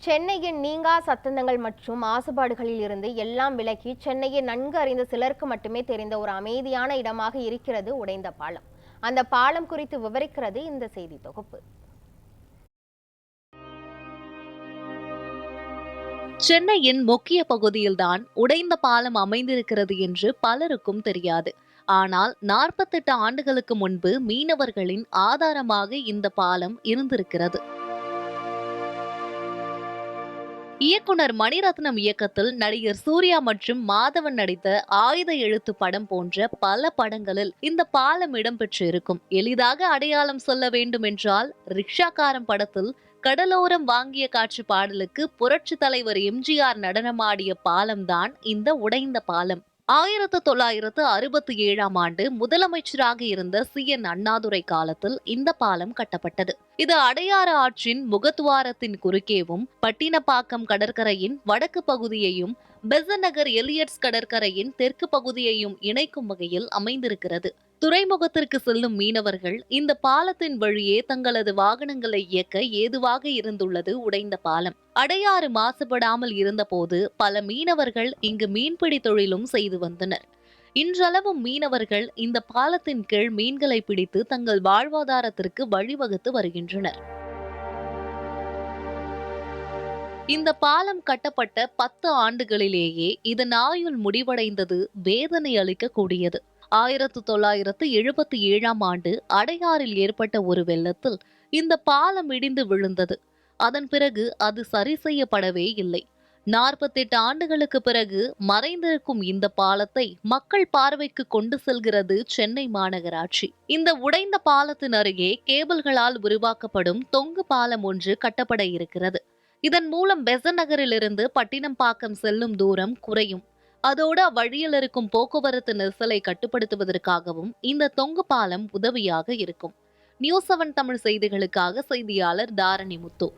சென்னையின் நீங்கா சத்தங்கள் மற்றும் மாசுபாடுகளில் இருந்து எல்லாம் விலக்கி சென்னையை நன்கு அறிந்த சிலருக்கு மட்டுமே தெரிந்த ஒரு அமைதியான இடமாக இருக்கிறது உடைந்த பாலம். அந்த பாலம் குறித்து விவரிக்கிறது இந்த செய்தி தொகுப்பு. சென்னையின் முக்கிய பகுதியில்தான் உடைந்த பாலம் அமைந்திருக்கிறது என்று பலருக்கும் தெரியாது. ஆனால் 48 ஆண்டுகளுக்கு முன்பு மீனவர்களின் ஆதாரமாக இந்த பாலம் இருந்திருக்கிறது. இயக்குனர் மணிரத்னம் இயக்கத்தில் நடிகர் சூர்யா மற்றும் மாதவன் நடித்த ஆயுத எழுத்து படம் போன்ற பல படங்களில் இந்த பாலம் இடம்பெற்று இருக்கும். எளிதாக அடையாளம் சொல்ல வேண்டும் என்றால் ரிக்ஷாக்காரன் படத்தில் கடலோரம் வாங்கிய காற்று பாடலுக்கு புரட்சி தலைவர் எம்ஜிஆர் நடனமாடிய பாலம்தான் இந்த உடைந்த பாலம். 1967ஆம் ஆண்டு முதலமைச்சராக இருந்த CN அண்ணாதுரை காலத்தில் இந்த பாலம் கட்டப்பட்டது. இது அடையாறு ஆற்றின் முகத்துவாரத்தின் குறுக்கேவும் பட்டினப்பாக்கம் கடற்கரையின் வடக்கு பகுதியையும் பெசன்ட் நகர் எலியட்ஸ் கடற்கரையின் தெற்கு பகுதியையும் இணைக்கும் வகையில் அமைந்திருக்கிறது. துறைமுகத்திற்கு செல்லும் மீனவர்கள் இந்த பாலத்தின் வழியே தங்களது வாகனங்களை இயக்க ஏதுவாக இருந்துள்ளது உடைந்த பாலம். அடையாறு மாசுபடாமல் இருந்தபோது பல மீனவர்கள் இங்கு மீன்பிடி தொழிலும் செய்து வந்தனர். இன்றளவும் மீனவர்கள் இந்த பாலத்தின் கீழ் மீன்களை பிடித்து தங்கள் வாழ்வாதாரத்திற்கு வழிவகுத்து வருகின்றனர். இந்த பாலம் கட்டப்பட்ட 10 ஆண்டுகளிலேயே இதன் ஆயுள் முடிவடைந்தது வேதனை அளிக்கக்கூடியது. 1977ஆம் ஆண்டு அடையாறில் ஏற்பட்ட ஒரு வெள்ளத்தில் இந்த பாலம் இடிந்து விழுந்தது. அதன் பிறகு அது சரி செய்யப்படவே இல்லை. 48 ஆண்டுகளுக்கு பிறகு மறைந்திருக்கும் இந்த பாலத்தை மக்கள் பார்வைக்கு கொண்டு செல்கிறது சென்னை மாநகராட்சி. இந்த உடைந்த பாலத்தின் அருகே கேபிள்களால் உருவாக்கப்படும் தொங்கு பாலம் ஒன்று கட்டப்பட இருக்கிறது. இதன் மூலம் பெசன்ட் நகரிலிருந்து பட்டினப்பாக்கம் செல்லும் தூரம் குறையும். அதோடு அவ்வழியில் இருக்கும் போக்குவரத்து நெரிசலை கட்டுப்படுத்துவதற்காகவும் இந்த தொங்கு பாலம் உதவியாக இருக்கும். நியூஸ் 7 தமிழ் செய்திகளுக்காக செய்தியாளர் தாரணி முத்து.